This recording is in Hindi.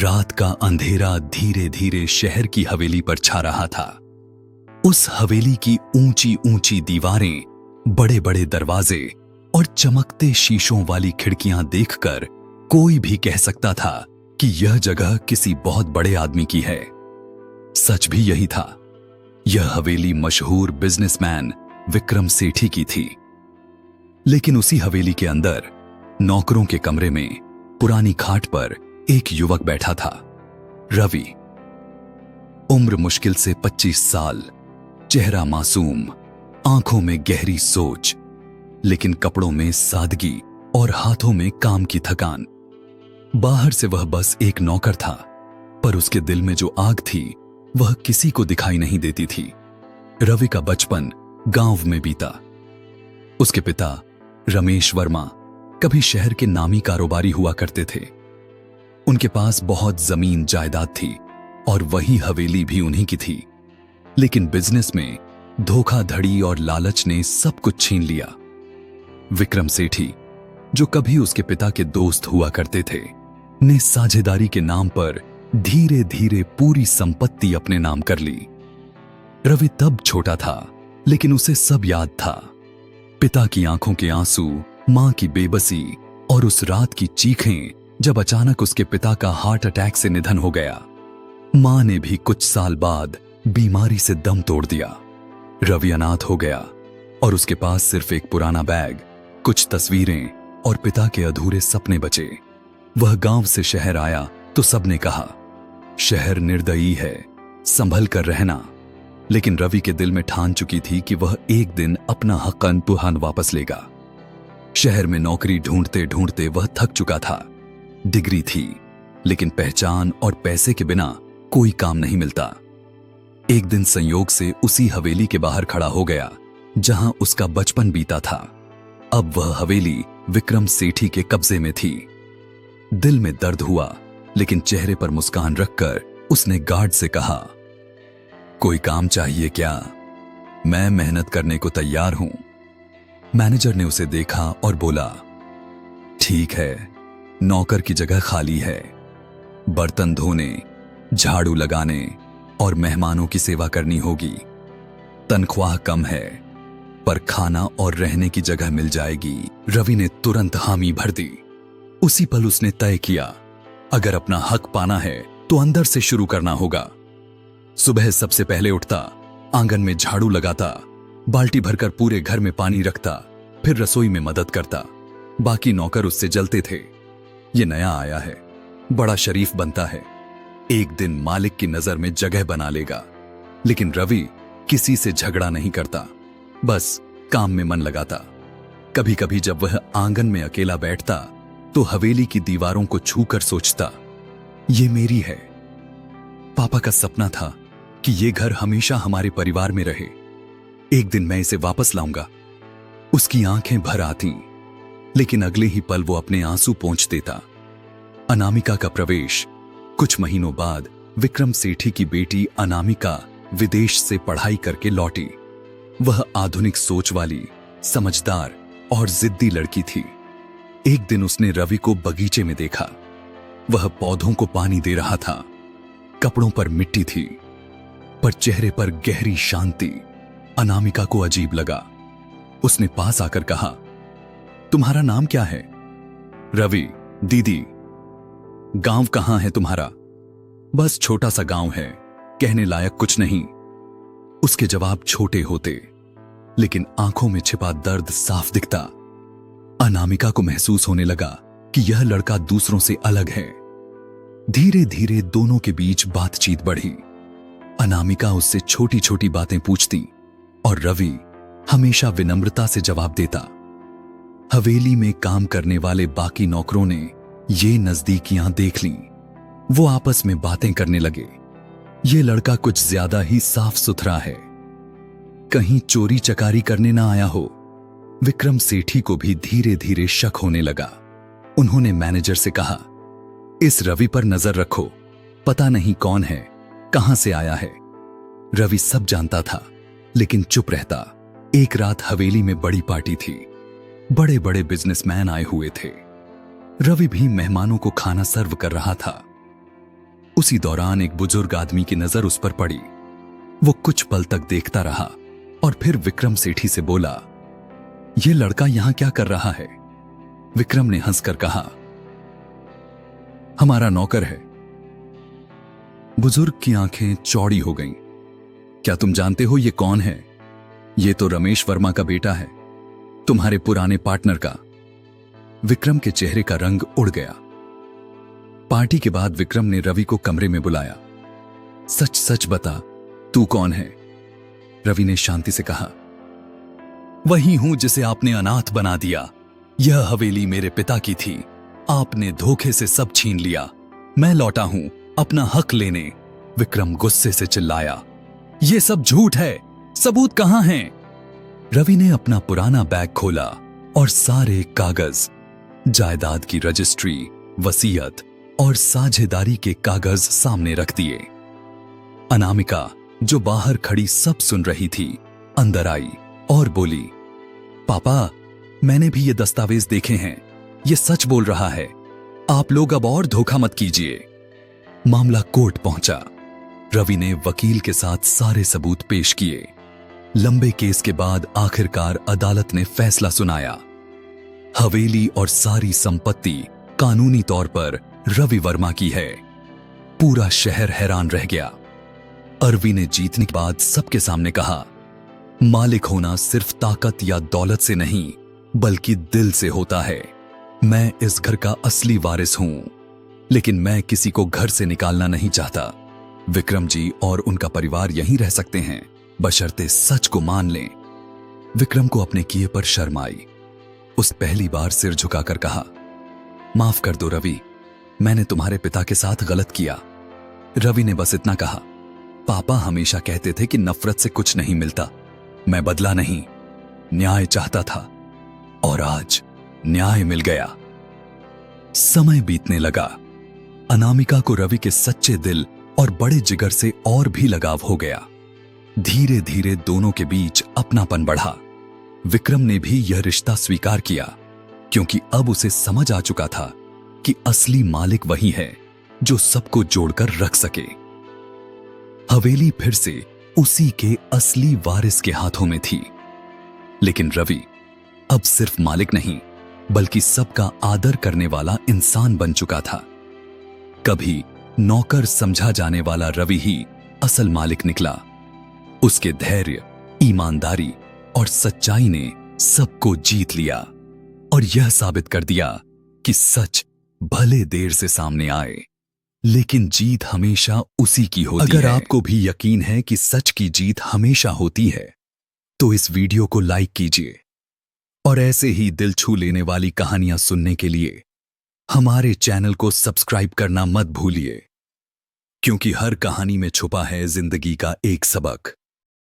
रात का अंधेरा धीरे धीरे शहर की हवेली पर छा रहा था। उस हवेली की ऊंची ऊंची दीवारें, बड़े बड़े दरवाजे और चमकते शीशों वाली खिड़कियां देखकर कोई भी कह सकता था कि यह जगह किसी बहुत बड़े आदमी की है। सच भी यही था। यह हवेली मशहूर बिजनेसमैन विक्रम सेठी की थी। लेकिन उसी हवेली के अंदर नौकरों के कमरे में पुरानी खाट पर एक युवक बैठा था, रवि। उम्र मुश्किल से 25 साल, चेहरा मासूम, आंखों में गहरी सोच, लेकिन कपड़ों में सादगी और हाथों में काम की थकान। बाहर से वह बस एक नौकर था, पर उसके दिल में जो आग थी वह किसी को दिखाई नहीं देती थी। रवि का बचपन गांव में बीता। उसके पिता रमेश वर्मा कभी शहर के नामी कारोबारी हुआ करते थे। उनके पास बहुत जमीन जायदाद थी और वही हवेली भी उन्हीं की थी। लेकिन बिजनेस में धोखाधड़ी और लालच ने सब कुछ छीन लिया। विक्रम सेठी, जो कभी उसके पिता के दोस्त हुआ करते थे, ने साझेदारी के नाम पर धीरे धीरे पूरी संपत्ति अपने नाम कर ली। रवि तब छोटा था, लेकिन उसे सब याद था। पिता की आंखों के आंसू, मां की बेबसी और उस रात की चीखें जब अचानक उसके पिता का हार्ट अटैक से निधन हो गया। मां ने भी कुछ साल बाद बीमारी से दम तोड़ दिया। रवि अनाथ हो गया और उसके पास सिर्फ एक पुराना बैग, कुछ तस्वीरें और पिता के अधूरे सपने बचे। वह गांव से शहर आया तो सबने कहा, शहर निर्दयी है, संभल कर रहना। लेकिन रवि के दिल में ठान चुकी थी कि वह एक दिन अपना हक़ तुहान वापस लेगा। शहर में नौकरी ढूंढते ढूंढते वह थक चुका था। डिग्री थी, लेकिन पहचान और पैसे के बिना कोई काम नहीं मिलता। एक दिन संयोग से उसी हवेली के बाहर खड़ा हो गया जहां उसका बचपन बीता था। अब वह हवेली विक्रम सेठी के कब्जे में थी। दिल में दर्द हुआ, लेकिन चेहरे पर मुस्कान रखकर उसने गार्ड से कहा, कोई काम चाहिए क्या? मैं मेहनत करने को तैयार हूं। मैनेजर ने उसे देखा और बोला, ठीक है, नौकर की जगह खाली है। बर्तन धोने, झाड़ू लगाने और मेहमानों की सेवा करनी होगी। तनख्वाह कम है, पर खाना और रहने की जगह मिल जाएगी। रवि ने तुरंत हामी भर दी। उसी पल उसने तय किया, अगर अपना हक पाना है तो अंदर से शुरू करना होगा। सुबह सबसे पहले उठता, आंगन में झाड़ू लगाता, बाल्टी भरकर पूरे घर में पानी रखता, फिर रसोई में मदद करता। बाकी नौकर उससे जलते थे, ये नया आया है, बड़ा शरीफ बनता है, एक दिन मालिक की नजर में जगह बना लेगा। लेकिन रवि किसी से झगड़ा नहीं करता, बस काम में मन लगाता। कभी कभी जब वह आंगन में अकेला बैठता तो हवेली की दीवारों को छूकर सोचता, ये मेरी है। पापा का सपना था कि ये घर हमेशा हमारे परिवार में रहे। एक दिन मैं इसे वापस लाऊंगा। उसकी आंखें भर आती, लेकिन अगले ही पल वो अपने आंसू पोंछ देता। अनामिका का प्रवेश। कुछ महीनों बाद विक्रम सेठी की बेटी अनामिका विदेश से पढ़ाई करके लौटी। वह आधुनिक सोच वाली, समझदार और जिद्दी लड़की थी। एक दिन उसने रवि को बगीचे में देखा। वह पौधों को पानी दे रहा था। कपड़ों पर मिट्टी थी, पर चेहरे पर गहरी शांति। अनामिका को अजीब लगा। उसने पास आकर कहा, तुम्हारा नाम क्या है? रवि। दीदी। गांव कहां है तुम्हारा? बस छोटा सा गांव है, कहने लायक कुछ नहीं। उसके जवाब छोटे होते, लेकिन आंखों में छिपा दर्द साफ दिखता। अनामिका को महसूस होने लगा कि यह लड़का दूसरों से अलग है। धीरे धीरे दोनों के बीच बातचीत बढ़ी। अनामिका उससे छोटी छोटी बातें पूछती और रवि हमेशा विनम्रता से जवाब देता। हवेली में काम करने वाले बाकी नौकरों ने ये नजदीकियां देख लीं। वो आपस में बातें करने लगे। ये लड़का कुछ ज्यादा ही साफ सुथरा है, कहीं चोरी चकारी करने ना आया हो। विक्रम सेठी को भी धीरे धीरे शक होने लगा। उन्होंने मैनेजर से कहा, इस रवि पर नजर रखो, पता नहीं कौन है, कहां से आया है। रवि सब जानता था, लेकिन चुप रहता। एक रात हवेली में बड़ी पार्टी थी। बड़े बड़े बिजनेसमैन आए हुए थे। रवि भी मेहमानों को खाना सर्व कर रहा था। उसी दौरान एक बुजुर्ग आदमी की नजर उस पर पड़ी। वो कुछ पल तक देखता रहा और फिर विक्रम सेठी से बोला, यह लड़का यहां क्या कर रहा है? विक्रम ने हंसकर कहा, हमारा नौकर है। बुजुर्ग की आंखें चौड़ी हो गईं। क्या तुम जानते हो ये कौन है? ये तो रमेश वर्मा का बेटा है, तुम्हारे पुराने पार्टनर का। विक्रम के चेहरे का रंग उड़ गया। पार्टी के बाद विक्रम ने रवि को कमरे में बुलाया। सच सच बता, तू कौन है? रवि ने शांति से कहा, वही हूं जिसे आपने अनाथ बना दिया। यह हवेली मेरे पिता की थी, आपने धोखे से सब छीन लिया। मैं लौटा हूं अपना हक लेने। विक्रम गुस्से से चिल्लाया, यह सब झूठ है, सबूत कहां हैं? रवि ने अपना पुराना बैग खोला और सारे कागज, जायदाद की रजिस्ट्री, वसीयत और साझेदारी के कागज सामने रख दिए। अनामिका, जो बाहर खड़ी सब सुन रही थी, अंदर आई और बोली, पापा, मैंने भी ये दस्तावेज देखे हैं, ये सच बोल रहा है। आप लोग अब और धोखा मत कीजिए। मामला कोर्ट पहुंचा। रवि ने वकील के साथ सारे सबूत पेश किए। लंबे केस के बाद आखिरकार अदालत ने फैसला सुनाया। हवेली और सारी संपत्ति कानूनी तौर पर रवि वर्मा की है। पूरा शहर हैरान रह गया। अरवी ने जीतने के बाद सबके सामने कहा, मालिक होना सिर्फ ताकत या दौलत से नहीं, बल्कि दिल से होता है। मैं इस घर का असली वारिस हूं, लेकिन मैं किसी को घर से निकालना नहीं चाहता। विक्रम जी और उनका परिवार यहीं रह सकते हैं, बशर्ते सच को मान लें। विक्रम को अपने किए पर शर्म आई। उस पहली बार सिर झुकाकर कहा, माफ कर दो रवि, मैंने तुम्हारे पिता के साथ गलत किया। रवि ने बस इतना कहा, पापा हमेशा कहते थे कि नफरत से कुछ नहीं मिलता। मैं बदला नहीं, न्याय चाहता था और आज न्याय मिल गया। समय बीतने लगा। अनामिका को रवि के सच्चे दिल और बड़े जिगर से और भी लगाव हो गया। धीरे धीरे दोनों के बीच अपनापन बढ़ा। विक्रम ने भी यह रिश्ता स्वीकार किया, क्योंकि अब उसे समझ आ चुका था कि असली मालिक वही है जो सबको जोड़कर रख सके। हवेली फिर से उसी के असली वारिस के हाथों में थी। लेकिन रवि अब सिर्फ मालिक नहीं, बल्कि सबका आदर करने वाला इंसान बन चुका था। कभी नौकर समझा जाने वाला रवि ही असल मालिक निकला। उसके धैर्य, ईमानदारी और सच्चाई ने सबको जीत लिया और यह साबित कर दिया कि सच भले देर से सामने आए, लेकिन जीत हमेशा उसी की होती है। अगर आपको भी यकीन है कि सच की जीत हमेशा होती है, तो इस वीडियो को लाइक कीजिए और ऐसे ही दिल छू लेने वाली कहानियां सुनने के लिए हमारे चैनल को सब्सक्राइब करना मत भूलिए, क्योंकि हर कहानी में छुपा है जिंदगी का एक सबक।